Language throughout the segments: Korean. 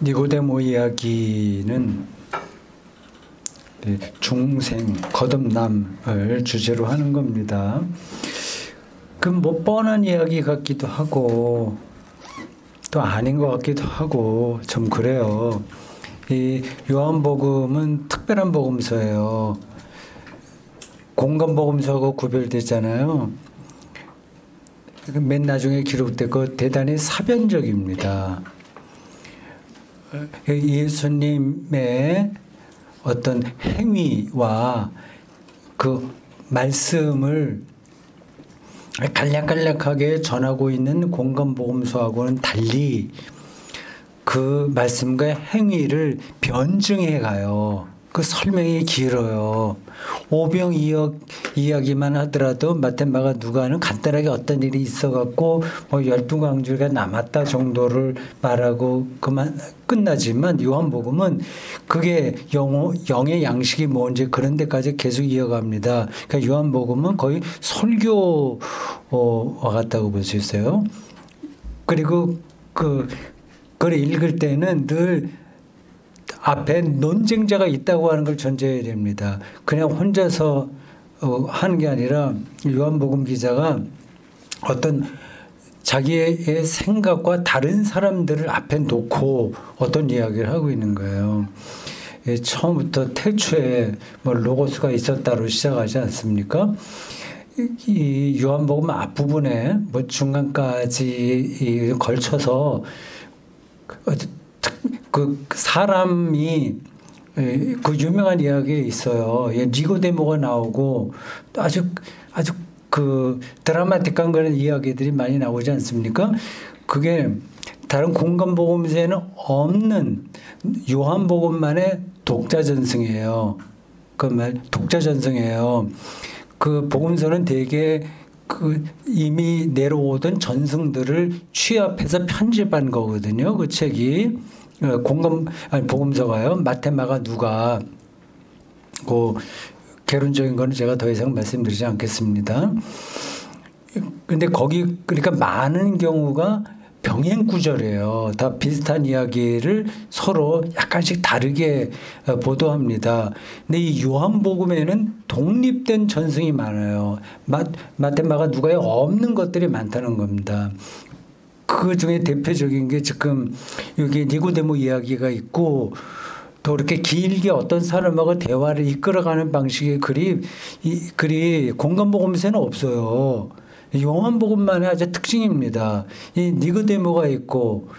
니고데모 이야기는 중생, 거듭남을 주제로 하는 겁니다. 그 뭐 뻔한 이야기 같기도 하고 또 아닌 것 같기도 하고 좀 그래요. 이 요한복음은 특별한 복음서예요. 공간복음서하고 구별되잖아요. 맨 나중에 기록되고 대단히 사변적입니다. 예수님의 어떤 행위와 그 말씀을 간략간략하게 전하고 있는 공간복음서하고는 달리 그 말씀과 행위를 변증해 가요. 그 설명이 길어요. 오병이어 이야기만 하더라도 마태마가 누가는 간단하게 어떤 일이 있어갖고 뭐 12광주가 남았다 정도를 말하고 그만 끝나지만 요한복음은 그게 영의 양식이 뭔지 그런 데까지 계속 이어갑니다. 그러니까 요한복음은 거의 설교와 같다고 볼 수 있어요. 그리고 그걸 읽을 때는 늘 앞에 논쟁자가 있다고 하는 걸 전제해야 됩니다. 그냥 혼자서 하는 게 아니라 요한복음 기자가 어떤 자기의 생각과 다른 사람들을 앞에 놓고 어떤 이야기를 하고 있는 거예요. 처음부터 태초에 뭐 로고스가 있었다로 시작하지 않습니까? 이 요한복음 앞부분에 뭐 중간까지 걸쳐서 그 사람이 그 유명한 이야기에 있어요. 니고데모가 나오고 아주 그 드라마틱한 그런 이야기들이 많이 나오지 않습니까? 그게 다른 공간복음서에는 없는 요한복음만의 독자전승이에요. 그 말 독자전승이에요. 그 복음서는 대개 그 이미 내려오던 전승들을 취합해서 편집한 거거든요. 그 책이. 복음서가요. 마태마가 누가 그 개론적인 거는 제가 더 이상 말씀드리지 않겠습니다. 근데 거기 그러니까 많은 경우가 병행 구절이에요. 다 비슷한 이야기를 서로 약간씩 다르게 보도합니다. 근데 이 요한복음에는 독립된 전승이 많아요. 마태마가 누가에 없는 것들이 많다는 겁니다. 그 중에 대표적인 게 지금 여기 니고데모 이야기가 있고 또 이렇게 길게 어떤 사람하고 대화를 이끌어가는 방식의 글이 공간복음서에는 없어요. 요한복음만의 아주 특징입니다. 이 니고데모가 있고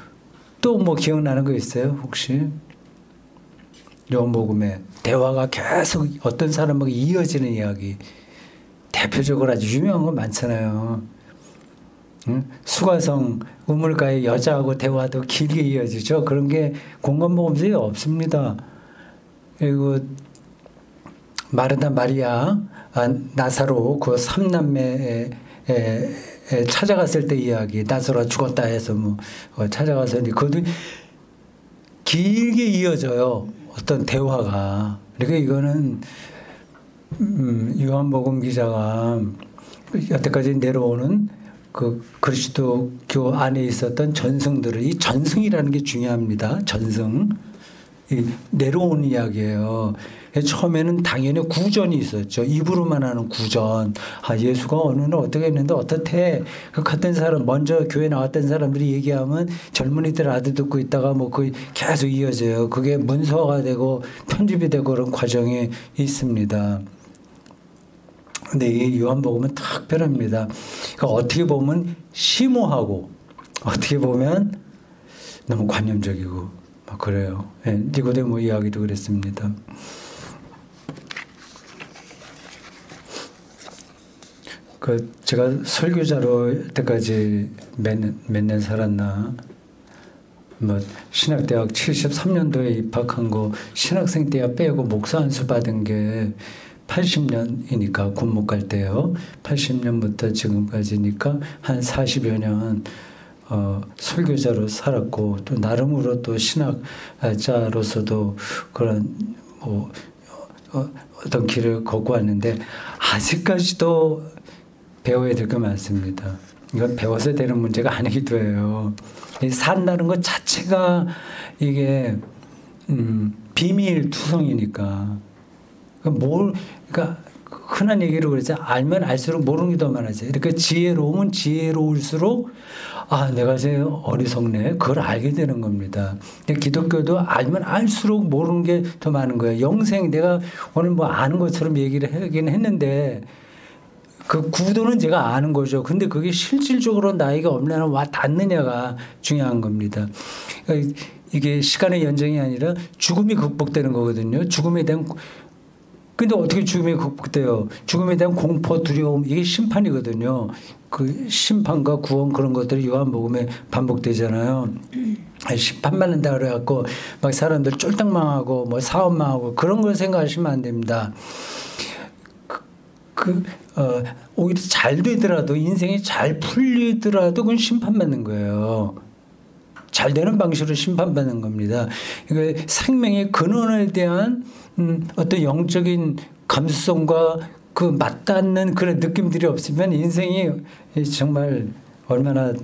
또 뭐 기억나는 거 있어요 혹시? 요한복음에 대화가 계속 어떤 사람하고 이어지는 이야기 대표적으로 아주 유명한 거 많잖아요. 수가성 우물가의 여자하고 대화도 길게 이어지죠. 그런 게 공간복음서에 없습니다. 그리고 마르다 마리아 나사로 그 삼남매에 찾아갔을 때 이야기 나사로가 죽었다 해서 뭐 찾아가서 그것도 길게 이어져요. 어떤 대화가. 그러니까 이거는 요한복음 기자가 여태까지 내려오는 그 그리스도교 안에 있었던 전승들을 이 전승이라는 게 중요합니다. 전승 내려오는 이야기예요. 처음에는 당연히 구전이 있었죠. 입으로만 하는 구전. 예수가 어느 날 어떻게 했는데 어떻대? 그 같은 사람 먼저 교회 나왔던 사람들이 얘기하면 젊은이들 아들 듣고 있다가 뭐 그 계속 이어져요. 그게 문서화가 되고 편집이 되고 그런 과정이 있습니다. 근데 이 요한복음은 특별합니다. 그러니까 어떻게 보면 심오하고 어떻게 보면 너무 관념적이고 막 그래요. 니고데모 이야기도 그랬습니다. 그 제가 설교자로 때까지 몇 년 살았나? 뭐 신학대학 73년도에 입학한 거 신학생 때야 빼고 목사 안수 받은 게 80년이니까 군목 갈 때요. 80년부터 지금까지니까 한 40여 년 설교자로 살았고 또 나름으로 또 신학자로서도 그런 뭐 어떤 길을 걷고 왔는데 아직까지도 배워야 될 게 많습니다. 이건 배워서 되는 문제가 아니기도 해요. 산다는 것 자체가 이게 비밀 투성이니까. 그러니까 흔한 얘기로 그러죠. 알면 알수록 모르는 게 더 많아져. 그러니까 지혜로우면 지혜로울수록 내가 이제 어리석네. 그걸 알게 되는 겁니다. 근데 기독교도 알면 알수록 모르는 게 더 많은 거예요. 영생 내가 오늘 뭐 아는 것처럼 얘기를 하긴 했는데 그 구도는 제가 아는 거죠. 근데 그게 실질적으로 나에게 얼마나 와 닿느냐가 중요한 겁니다. 그러니까 이게 시간의 연장이 아니라 죽음이 극복되는 거거든요. 죽음에 대한 근데 어떻게 죽음이 극복돼요? 죽음에 대한 공포, 두려움, 이게 심판이거든요. 그 심판과 구원 그런 것들이 요한복음에 반복되잖아요. 심판만 한다 그래갖고 막 사람들 쫄딱 망하고 뭐 사업 망하고 그런 걸 생각하시면 안 됩니다. 오히려 잘 되더라도 인생이 잘 풀리더라도 그건 심판받는 거예요. 잘 되는 방식으로 심판받는 겁니다. 그러니까 생명의 근원에 대한 어떤 영적인 감수성과 그 맞닿는 그런 느낌들이 없으면 인생이 정말 얼마나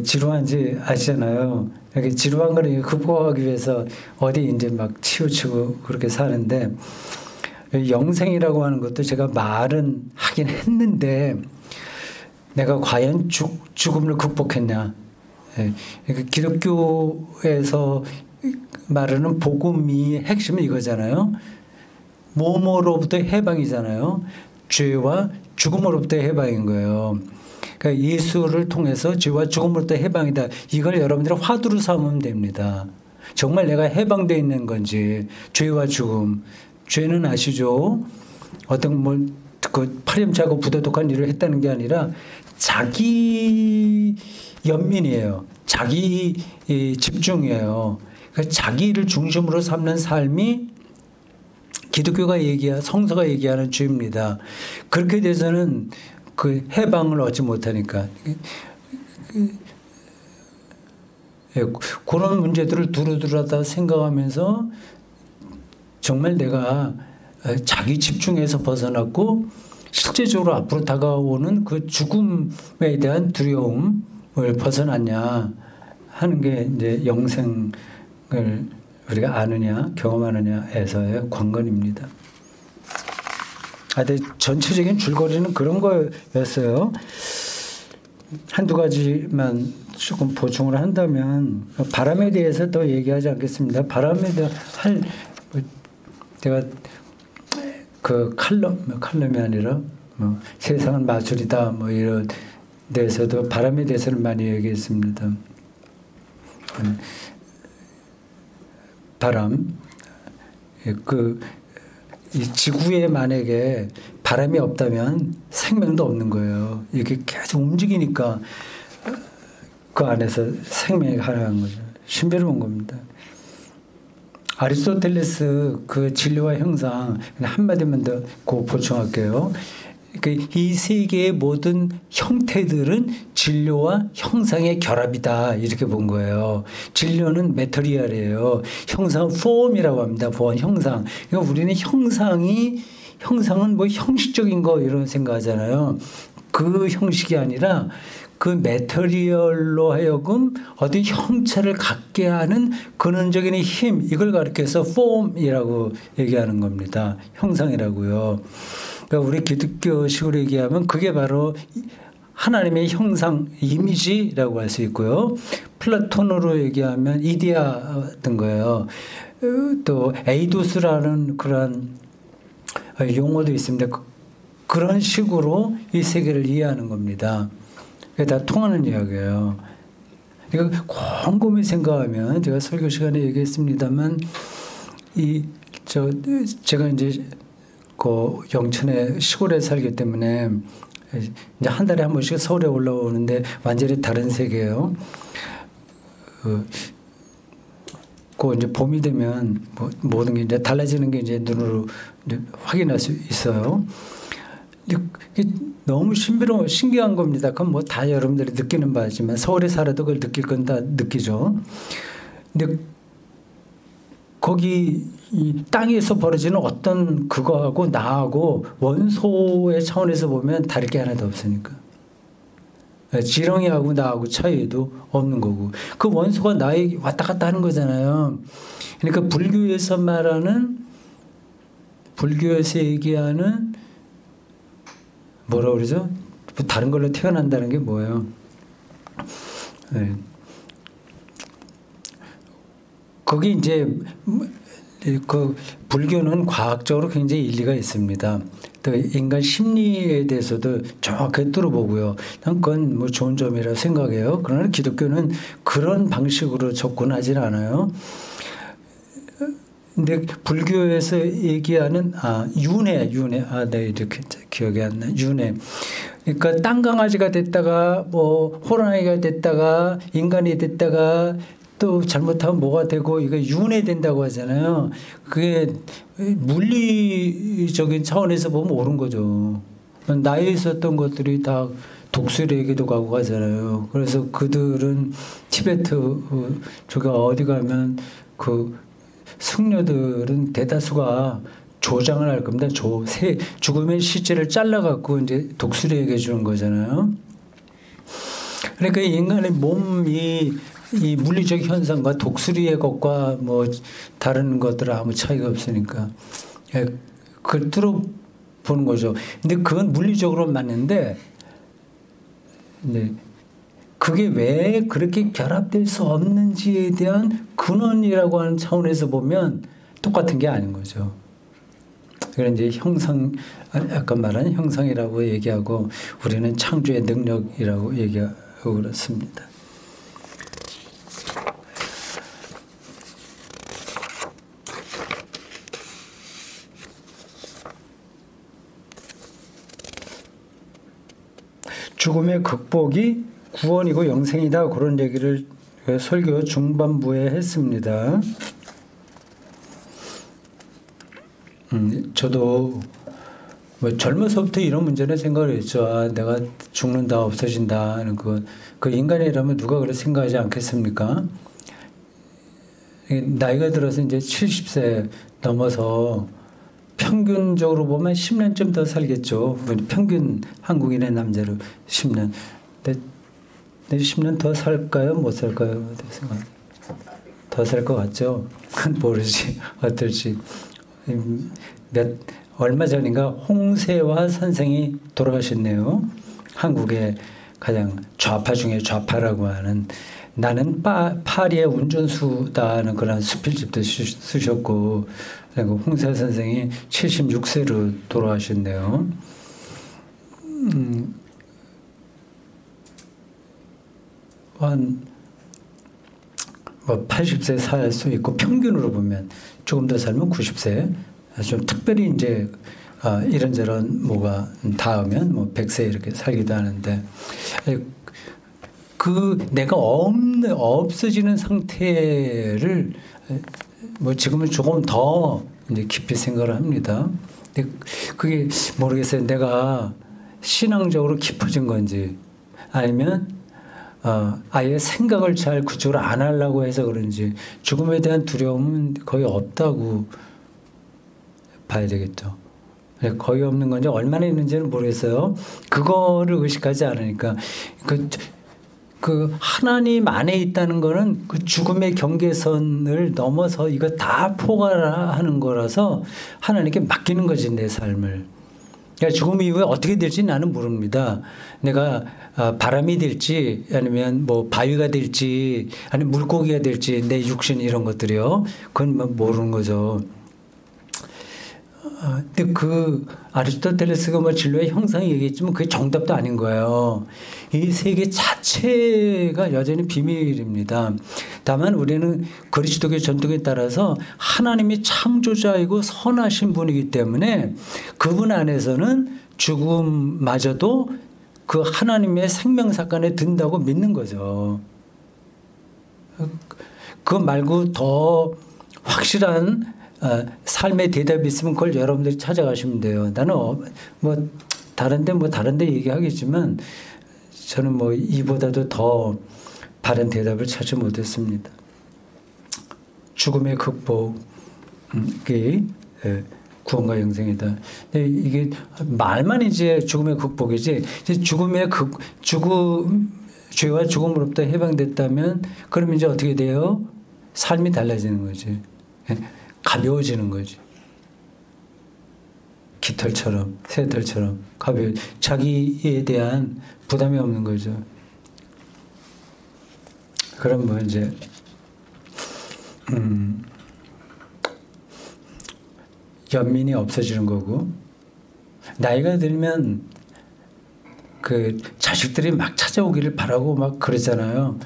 지루한지 아시잖아요. 이렇게 지루한 걸 극복하기 위해서 어디 이제 막 치우치고 그렇게 사는데 영생이라고 하는 것도 제가 말은 하긴 했는데 내가 과연 죽음을 극복했냐. 기독교에서 말하는 복음이 핵심은 이거잖아요. 모모로부터 해방이잖아요. 죄와 죽음으로부터 해방인 거예요. 그러니까 예수를 통해서 죄와 죽음으로부터 해방이다. 이걸 여러분들이 화두로 삼으면 됩니다. 정말 내가 해방되어 있는 건지 죄와 죽음. 죄는 아시죠? 어떤 그 파렴치하고 부도덕한 일을 했다는 게 아니라 자기 연민이에요. 자기 집중이에요. 그러니까 자기를 중심으로 삼는 삶이 기독교가 성서가 얘기하는 죄입니다. 그렇게 돼서는 그 해방을 얻지 못하니까. 그런 문제들을 두루두루하다 생각하면서 정말 내가 자기 집중에서 벗어났고 실제적으로 앞으로 다가오는 그 죽음에 대한 두려움을 벗어났냐 하는 게 이제 영생을 우리가 아느냐 경험하느냐에서의 관건입니다. 근데 전체적인 줄거리는 그런 거였어요. 한두 가지만 조금 보충을 한다면 바람에 대해서 더 얘기하지 않겠습니다. 바람에 대한 제가 그 칼럼이 아니라 뭐 세상은 마술이다 뭐 이런 데서도 바람에 대해서는 많이 얘기했습니다. 바람 이 지구에 만약에 바람이 없다면 생명도 없는 거예요. 이렇게 계속 움직이니까 그 안에서 생명이 가능한 거죠. 신비로운 겁니다. 아리스토텔레스 그 진리와 형상 한마디만 더 보충할게요. 이 세계의 모든 형태들은 진료와 형상의 결합이다 이렇게 본 거예요. 진료는 메터리얼이에요. 형상은 폼이라고 합니다. 폼, 형상. 그러니까 우리는 형상은 뭐 형식적인 거 이런 생각하잖아요. 그 형식이 아니라 그 메터리얼로 하여금 어떤 형체를 갖게 하는 근원적인 힘 이걸 가리켜서 폼이라고 얘기하는 겁니다. 형상이라고요. 그러니까 우리 기독교식으로 얘기하면 그게 바로 하나님의 형상, 이미지라고 할 수 있고요. 플라톤으로 얘기하면 이데아였던 거예요. 또 에이도스라는 그런 용어도 있습니다. 그런 식으로 이 세계를 이해하는 겁니다. 그게 다 통하는 이야기예요. 그러니까 곰곰이 생각하면 제가 설교 시간에 얘기했습니다만 제가 이제 그 영천의 시골에 살기 때문에 이제 한 달에 한 번씩 서울에 올라오는데 완전히 다른 세계예요. 그 이제 봄이 되면 모든 게 이제 달라지는 게 이제 눈으로 이제 확인할 수 있어요. 너무 신기한 겁니다. 그건 뭐 다 여러분들이 느끼는 바지만 서울에 살아도 그걸 느낄 건 다 느끼죠. 근데 거기 이 땅에서 벌어지는 어떤 그거하고 나하고 원소의 차원에서 보면 다를 게 하나도 없으니까. 지렁이하고 나하고 차이도 없는 거고 그 원소가 나에게 왔다 갔다 하는 거잖아요. 그러니까 불교에서 얘기하는 뭐라 그러죠? 다른 걸로 태어난다는 게 뭐예요? 네. 거기 이제 그 불교는 과학적으로 굉장히 일리가 있습니다. 또 인간 심리에 대해서도 정확하게 뚫어보고요. 난 그건 뭐 좋은 점이라고 생각해요. 그러나 기독교는 그런 방식으로 접근하진 않아요. 근데 불교에서 얘기하는 윤회 네 이렇게 기억이 안 나. 윤회. 그러니까 땅 강아지가 됐다가 뭐 호랑이가 됐다가 인간이 됐다가 또 잘못하면 뭐가 되고 이거 윤회된다고 하잖아요. 그게 물리적인 차원에서 보면 옳은 거죠. 나에 있었던 것들이 다 독수리에게도 가고 가잖아요. 그래서 그들은 티베트 저기 어디 가면 그 승려들은 대다수가 조장을 할 겁니다. 죽음의 시체를 잘라갖고 이제 독수리에게 주는 거잖아요. 그러니까 인간의 몸이 이 물리적 현상과 독수리의 것과 뭐 다른 것들은 아무 차이가 없으니까 그걸 뚫어보는 거죠. 근데 그건 물리적으로 맞는데 그게 왜 그렇게 결합될 수 없는지에 대한 근원이라고 하는 차원에서 보면 똑같은 게 아닌 거죠. 그런 이제 아까 말한 형상이라고 얘기하고 우리는 창조의 능력이라고 얘기하고 그렇습니다. 죽음의 극복이 구원이고 영생이다. 그런 얘기를 설교 중반부에 했습니다. 저도 뭐 젊어서부터 이런 문제는 생각을 했죠. 내가 죽는다, 없어진다 하는 그 인간이라면 누가 그렇게 생각하지 않겠습니까? 나이가 들어서 이제 70세 넘어서 평균적으로 보면 10년쯤 더 살겠죠. 평균 한국인의 남자로 10년. 근데 10년 더 살까요? 못 살까요? 더 살 것 같죠? 모르지. 어떨지. 얼마 전인가 홍세화 선생이 돌아가셨네요. 한국의 가장 좌파 중에 좌파라고 하는 나는 파리의 운전수다는 그런 수필집도 쓰셨고 홍세화 선생이 76세로 돌아가셨네요. 한 80세 살 수 있고 평균으로 보면 조금 더 살면 90세. 좀 특별히 이제 이런저런 뭐가 닿으면 뭐 100세 이렇게 살기도 하는데 내가 없어지는 상태를 뭐 지금은 조금 더 이제 깊이 생각을 합니다. 근데 그게 모르겠어요. 내가 신앙적으로 깊어진 건지 아니면 아예 생각을 잘 그쪽으로 안 하려고 해서 그런지 죽음에 대한 두려움은 거의 없다고 봐야 되겠죠. 거의 없는 건지 얼마나 있는지는 모르겠어요. 그거를 의식하지 않으니까 그 하나님 안에 있다는 거는 그 죽음의 경계선을 넘어서 이거 다 포괄하는 거라서 하나님께 맡기는 거지 내 삶을. 그러니까 죽음 이후에 어떻게 될지 나는 모릅니다. 내가 바람이 될지 아니면 뭐 바위가 될지 아니면 물고기가 될지 내 육신 이런 것들이요. 그건 뭐 모르는 거죠. 근데 그 아리스토텔레스가 뭐 진로의 형상이 얘기했지만 그게 정답도 아닌 거예요. 이 세계 자체가 여전히 비밀입니다. 다만 우리는 그리스도교 전통에 따라서 하나님이 창조자이고 선하신 분이기 때문에 그분 안에서는 죽음마저도 그 하나님의 생명사건에 든다고 믿는 거죠. 그거 말고 더 확실한 삶의 대답이 있으면 그걸 여러분들이 찾아가시면 돼요. 나는 뭐 다른데 얘기하겠지만 저는 뭐 이보다도 더 바른 대답을 찾지 못했습니다. 죽음의 극복이 구원과 영생이다. 근데 이게 말만 이제 죽음의 극복이지, 이제 죄와 죽음으로부터 해방됐다면, 그러면 이제 어떻게 돼요? 삶이 달라지는 거지. 가벼워지는 거지. 깃털처럼, 새털처럼 자기에 대한 부담이 없는 거죠. 그럼 뭐 이제 연민이 없어지는 거고, 나이가 들면 그 자식들이 막 찾아오기를 바라고 막 그러잖아요.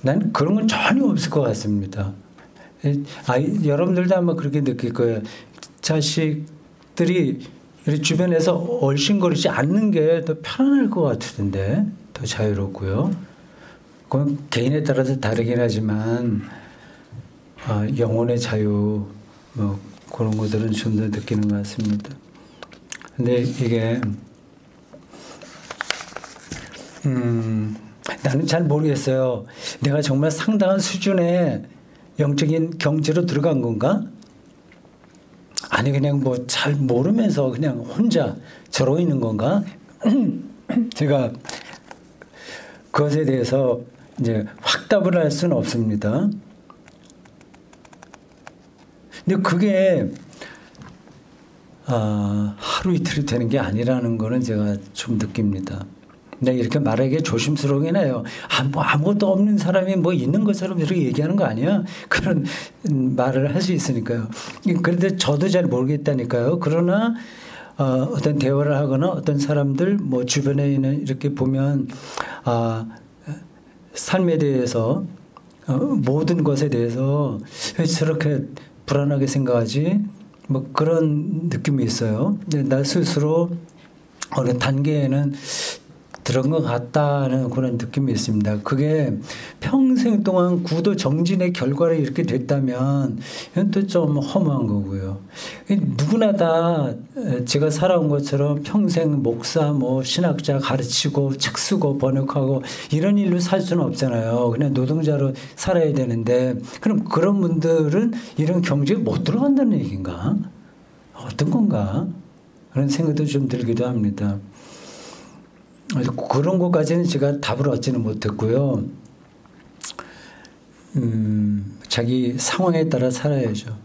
난 그런 건 전혀 없을 것 같습니다. 여러분들도 아마 그렇게 느낄 거예요. 자식들이 주변에서 얼씬거리지 않는 게 더 편안할 것 같은데, 더 자유롭고요. 그건 개인에 따라서 다르긴 하지만 영혼의 자유 뭐 그런 것들은 좀 더 느끼는 것 같습니다. 근데 이게 나는 잘 모르겠어요. 내가 정말 상당한 수준의 영적인 경지로 들어간 건가? 아니 그냥 뭐 잘 모르면서 그냥 혼자 저러고 있는 건가? 제가 그것에 대해서 이제 확답을 할 수는 없습니다. 근데 그게 하루 이틀이 되는 게 아니라는 거는 제가 좀 느낍니다. 내가 이렇게 말하기에 조심스러우긴 해요. 뭐 아무것도 없는 사람이 뭐 있는 것처럼 이렇게 얘기하는 거 아니야? 그런 말을 할 수 있으니까요. 그런데 저도 잘 모르겠다니까요. 그러나 어떤 대화를 하거나 어떤 사람들 뭐 주변에 있는 이렇게 보면 삶에 대해서 모든 것에 대해서 왜 저렇게 불안하게 생각하지? 뭐 그런 느낌이 있어요. 근데 나 스스로 어느 단계에는 들은 것 같다는 그런 느낌이 있습니다. 그게 평생 동안 구도 정진의 결과로 이렇게 됐다면 이건 또 좀 허무한 거고요. 누구나 다 제가 살아온 것처럼 평생 목사, 뭐 신학자 가르치고 책 쓰고 번역하고 이런 일로 살 수는 없잖아요. 그냥 노동자로 살아야 되는데, 그럼 그런 분들은 이런 경지에 못 들어간다는 얘기인가? 어떤 건가? 그런 생각도 좀 들기도 합니다. 그런 것까지는 제가 답을 얻지는 못했고요. 자기 상황에 따라 살아야죠.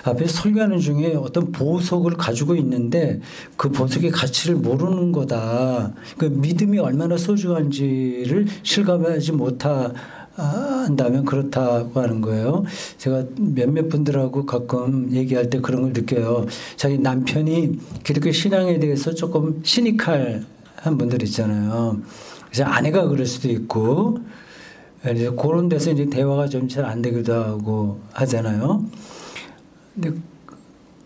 앞에 설교하는 중에 어떤 보석을 가지고 있는데 그 보석의 가치를 모르는 거다. 그 믿음이 얼마나 소중한지를 실감하지 못한다면 그렇다고 하는 거예요. 제가 몇몇 분들하고 가끔 얘기할 때 그런 걸 느껴요. 자기 남편이 기독교 신앙에 대해서 조금 시니컬 한 분들 있잖아요. 그래서 아내가 그럴 수도 있고, 이제 그런 데서 이제 대화가 좀 잘 안 되기도 하고 하잖아요. 근데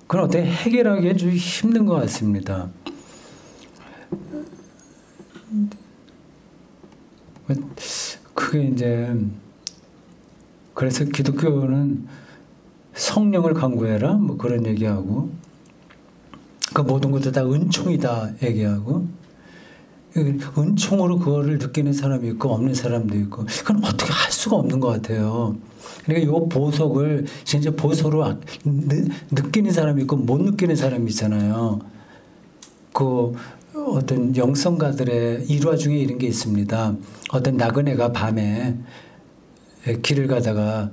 그건 어떻게 해결하기에 좀 힘든 것 같습니다. 그게 이제, 그래서 기독교는 성령을 간구해라, 뭐 그런 얘기하고, 그 모든 것도 다 은총이다 얘기하고, 은총으로 그거를 느끼는 사람이 있고 없는 사람도 있고, 그건 어떻게 할 수가 없는 것 같아요. 그러니까 이 보석을 진짜 보석으로 느끼는 사람이 있고 못 느끼는 사람이 있잖아요. 그 어떤 영성가들의 일화 중에 이런 게 있습니다. 어떤 나그네가 밤에 길을 가다가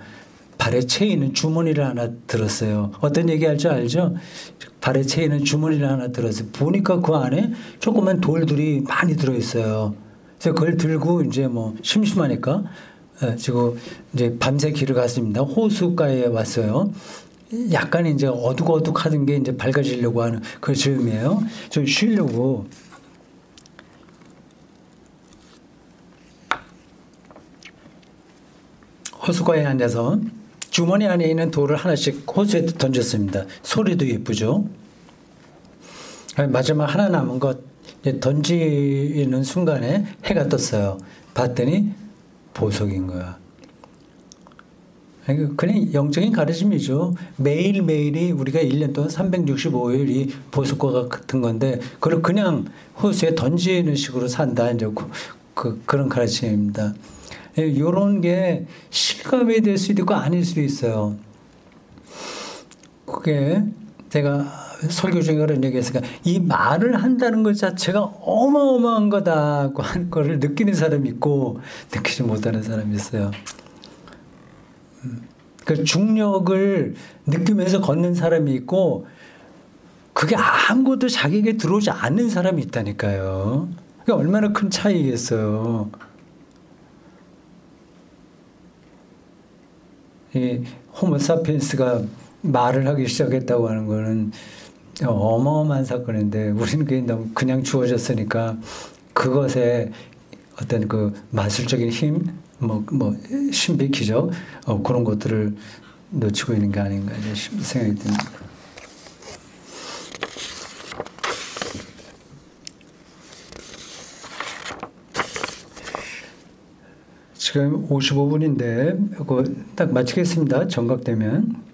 발에 채이는 주머니를 하나 들었어요. 어떤 얘기할 줄 알죠? 발에 채이는 주머니를 하나 들었어요. 보니까 그 안에 조그만 돌들이 많이 들어있어요. 그래서 그걸 들고 이제 뭐 심심하니까 지금 이제 밤새 길을 갔습니다. 호수가에 왔어요. 약간 이제 어둑어둑하던 게 이제 밝아지려고 하는 그 즈음이에요. 좀 쉬려고. 호수가에 앉아서 주머니 안에 있는 돌을 하나씩 호수에 던졌습니다. 소리도 예쁘죠. 마지막 하나 남은 것 던지는 순간에 해가 떴어요. 봤더니 보석인 거야. 그냥 영적인 가르침이죠. 매일매일이 우리가 1년 동안 365일이 보석과 같은 건데 그걸 그냥 호수에 던지는 식으로 산다. 이제 그런 가르침입니다. 이런 게 실감이 될 수도 있고 아닐 수도 있어요. 그게 제가 설교 중에 그런 얘기했으니까 이 말을 한다는 것 자체가 어마어마한 거다고 하는 거를 느끼는 사람이 있고 느끼지 못하는 사람이 있어요. 그 중력을 느끼면서 걷는 사람이 있고 그게 아무것도 자기에게 들어오지 않는 사람이 있다니까요. 그게 얼마나 큰 차이겠어요. 이 호모사피엔스가 말을 하기 시작했다고 하는 거는 어마어마한 사건인데 우리는 그게 너무 그냥 주어졌으니까 그것에 어떤 그 마술적인 힘, 신비 기적 그런 것들을 놓치고 있는 게 아닌가 생각이 듭니다. 지금 55분인데 딱 마치겠습니다. 정각되면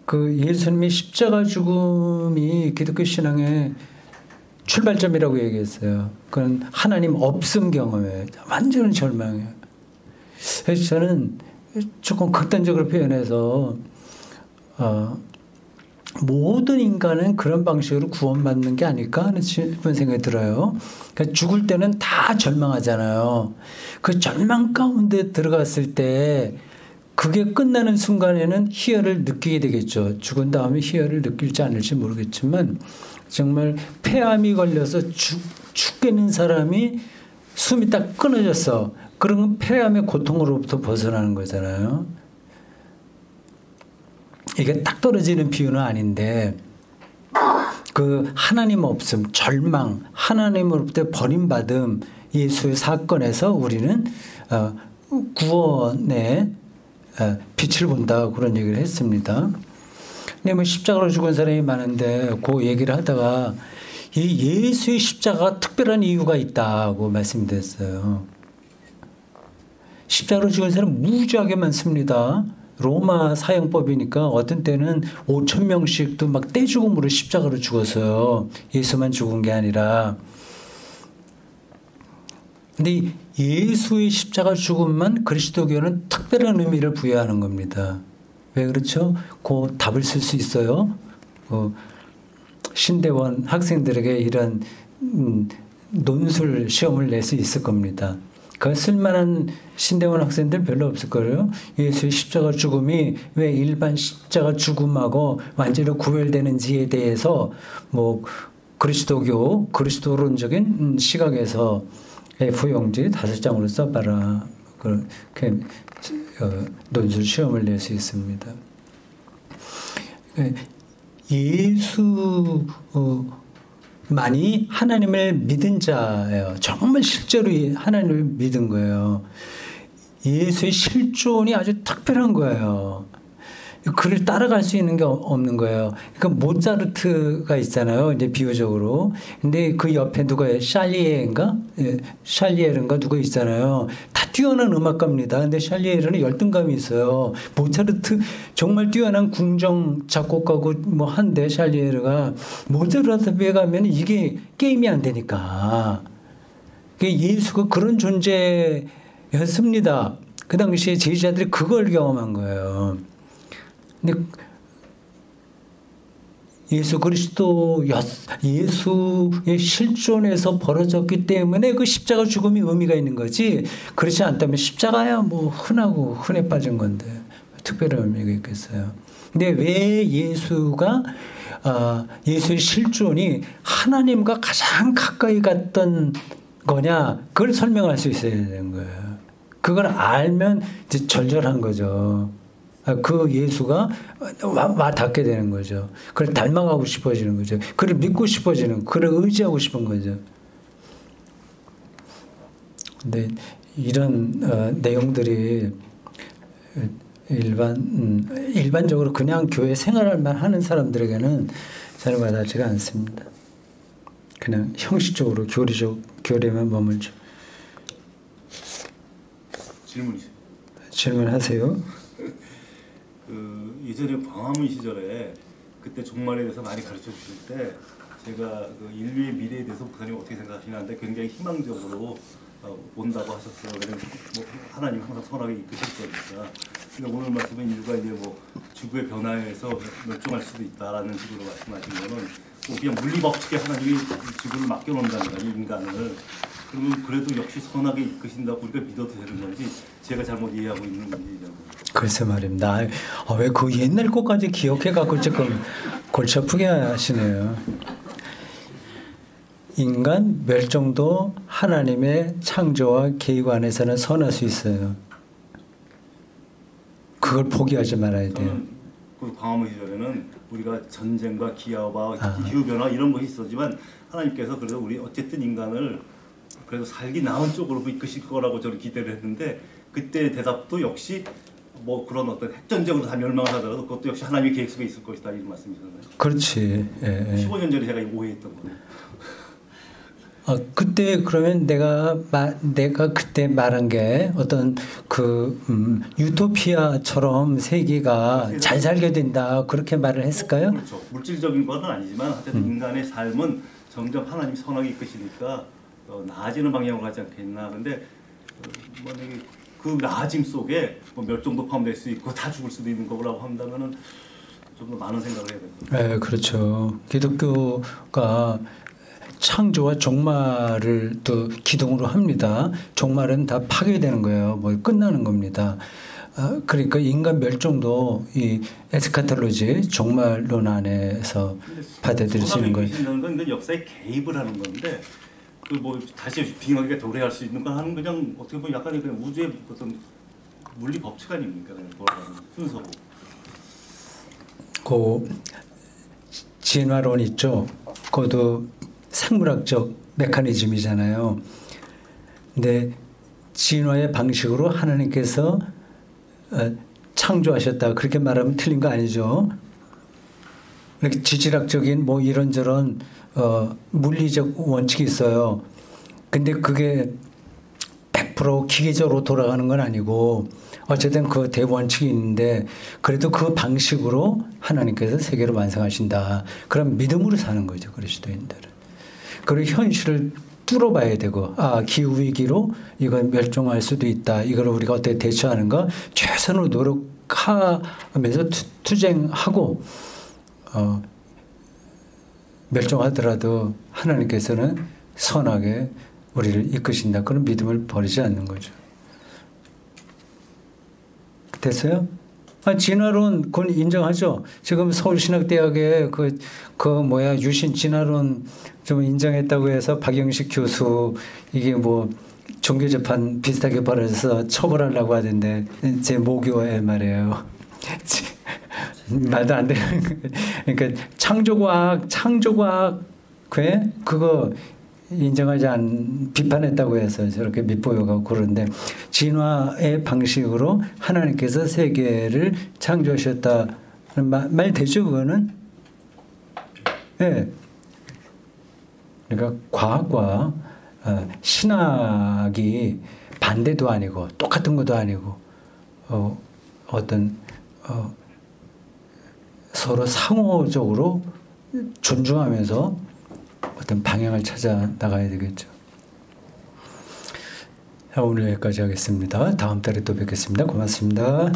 그 예수님의 십자가 죽음이 기독교 신앙의 출발점이라고 얘기했어요. 그건 하나님 없음 경험이에요. 완전한 절망이에요. 그래서 저는 조금 극단적으로 표현해서 모든 인간은 그런 방식으로 구원받는 게 아닐까 하는 생각이 들어요. 그러니까 죽을 때는 다 절망하잖아요. 그 절망 가운데 들어갔을 때 그게 끝나는 순간에는 희열을 느끼게 되겠죠. 죽은 다음에 희열을 느낄지 않을지 모르겠지만 정말 폐암이 걸려서 죽겠는 사람이 숨이 딱 끊어졌어. 그러면 폐암의 고통으로부터 벗어나는 거잖아요. 이게 딱 떨어지는 비유는 아닌데 그 하나님 없음, 절망, 하나님으로부터 버림받음 예수의 사건에서 우리는 구원의 빛을 본다 그런 얘기를 했습니다. 근데 뭐 십자가로 죽은 사람이 많은데 그 얘기를 하다가 이 예수의 십자가가 특별한 이유가 있다고 말씀드렸어요. 십자가로 죽은 사람 무지하게 많습니다. 로마 사형법이니까 어떤 때는 5,000명씩도 막 떼죽음으로 십자가로 죽었어요. 예수만 죽은 게 아니라. 근데 예수의 십자가 죽음만 그리스도교는 특별한 의미를 부여하는 겁니다. 왜 그렇죠? 그 답을 쓸 수 있어요. 신대원 학생들에게 이런 논술 시험을 낼 수 있을 겁니다. 그 쓸만한 신대원 학생들 별로 없을 거예요. 예수의 십자가 죽음이 왜 일반 십자가 죽음하고 완전히 구별되는지에 대해서 뭐 그리스도론적인 시각에서 F용지 5장으로 써봐라. 그렇게 논술 시험을 낼 수 있습니다. 예수만이 하나님을 믿은 자예요. 정말 실제로 하나님을 믿은 거예요. 예수의 실존이 아주 특별한 거예요. 그를 따라갈 수 있는 게 없는 거예요. 그러니까 모차르트가 있잖아요. 이제 비유적으로. 근데 그 옆에 누가요? 샬리에르인가 누가 있잖아요. 다 뛰어난 음악가입니다. 근데 샬리에르는 열등감이 있어요. 모차르트 정말 뛰어난 궁정 작곡가고 뭐 한데 샬리에르가 모차르트에 가면 이게 게임이 안 되니까. 예수가 그런 존재였습니다. 그 당시에 제자들이 그걸 경험한 거예요. 근데 예수 그리스도 예수의 실존에서 벌어졌기 때문에 그 십자가 죽음이 의미가 있는 거지. 그렇지 않다면 십자가야 뭐 흔하고 흔해 빠진 건데 특별한 의미가 있겠어요. 근데 왜 예수가 예수의 실존이 하나님과 가장 가까이 갔던 거냐? 그걸 설명할 수 있어야 되는 거예요. 그걸 알면 이제 절절한 거죠. 그 예수가 와 닿게 되는 거죠. 그를 닮아가고 싶어지는 거죠. 그를 믿고 싶어지는, 그를 의지하고 싶은 거죠. 근데 이런 내용들이 일반적으로 그냥 교회 생활만 하는 사람들에게는 잘 와닿지가 않습니다. 그냥 형식적으로 교리만 머물죠. 질문하세요. 예전에 광화문 시절에 그때 종말에 대해서 많이 가르쳐 주실 때 제가 그 인류의 미래에 대해서 목사님 어떻게 생각하시나는데 굉장히 희망적으로 온다고 하셨어요. 그래서 뭐 하나님 항상 선하게 이끄실 거니까. 그러니까 오늘 말씀은 인류가 이제 뭐 지구의 변화에서 멸종할 수도 있다라는 식으로 말씀하신 거는 뭐 그냥 물리 법칙에 하나님이 지구를 맡겨놓는다는 거아니에요, 인간을. 그러면 그래도 역시 선하게 이끄신다고 우리가 믿어도 되는 건지 제가 잘못 이해하고 있는 건지. 글쎄 말입니다. 왜 그 옛날 것까지 기억해갖고 조금 골치 아프게 하시네요. 인간 멸종도 하나님의 창조와 계획 안에서는 선할 수 있어요. 그걸 포기하지 말아야 돼요. 그 광화문 시절에는 우리가 전쟁과 기아와 기후변화 이런 것이 있었지만 하나님께서 그래도 우리 어쨌든 인간을 그래도 살기 나은 쪽으로 이끄실 거라고 저는 기대를 했는데 그때 대답도 역시 뭐 그런 어떤 핵전쟁으로 다 멸망하더라도 그것도 역시 하나님의 계획 속에 있을 것이다 이런 말씀이잖아요. 그렇지. 예, 예. 15년 전에 제가 오해했던 거예요. 그때 그러면 내가 그때 말한 게 어떤 유토피아처럼 세계가 잘 살게 된다 그렇게 말을 했을까요? 그렇죠. 물질적인 건 아니지만 어쨌든 인간의 삶은 점점 하나님 선하게 이끄시니까 나아지는 방향으로 가지 않겠나. 근데 만약에 그 나아짐 속에 뭐 멸종도 포함될 수 있고 다 죽을 수도 있는 거라고 한다면은 좀 더 많은 생각을 해야 됩니다. 네, 그렇죠. 기독교가 창조와 종말을 또 기둥으로 합니다. 종말은 다 파괴되는 거예요. 뭐 끝나는 겁니다. 그러니까 인간 멸종도 이 에스카톨로지 종말론 안에서 받아들일 수 있는 거예요. 선하게 건 역사에 개입을 하는 건데 그 뭐 다시 빙하게 도래할 수 있는 건 하는 그냥 어떻게 보면 약간의 그냥 우주의 어떤 물리 법칙 아닙니까? 그냥 돌아가는 순서고. 그 진화론 있죠. 그것도 생물학적 메커니즘이잖아요. 근데 진화의 방식으로 하나님께서 창조하셨다 그렇게 말하면 틀린 거 아니죠. 이렇게 지질학적인 뭐 이런저런 물리적 원칙이 있어요. 근데 그게 100% 기계적으로 돌아가는 건 아니고 어쨌든 그 대원칙이 있는데 그래도 그 방식으로 하나님께서 세계를 완성하신다. 그럼 믿음으로 사는 거죠. 그리스도인들은. 그리고 현실을 뚫어봐야 되고 기후위기로 이건 멸종할 수도 있다. 이걸 우리가 어떻게 대처하는가 최선으로 노력하면서 투쟁하고 멸종하더라도 하나님께서는 선하게 우리를 이끄신다. 그런 믿음을 버리지 않는 거죠. 됐어요? 진화론 그건 인정하죠. 지금 서울신학대학에 유신 진화론 좀 인정했다고 해서 박영식 교수 이게 뭐 종교재판 비슷하게 벌어져서 처벌하려고 하던데 제 모교에 말이에요. 말도 안 되는 그러니까 창조과학회 그거 인정하지 비판했다고 해서 저렇게 밑보여가고 그러는데 진화의 방식으로 하나님께서 세계를 창조하셨다는 말 되죠 그거는? 네. 그러니까 과학과 신학이 반대도 아니고 똑같은 것도 아니고 서로 상호적으로 존중하면서 어떤 방향을 찾아 나가야 되겠죠. 오늘 여기까지 하겠습니다. 다음 달에 또 뵙겠습니다. 고맙습니다.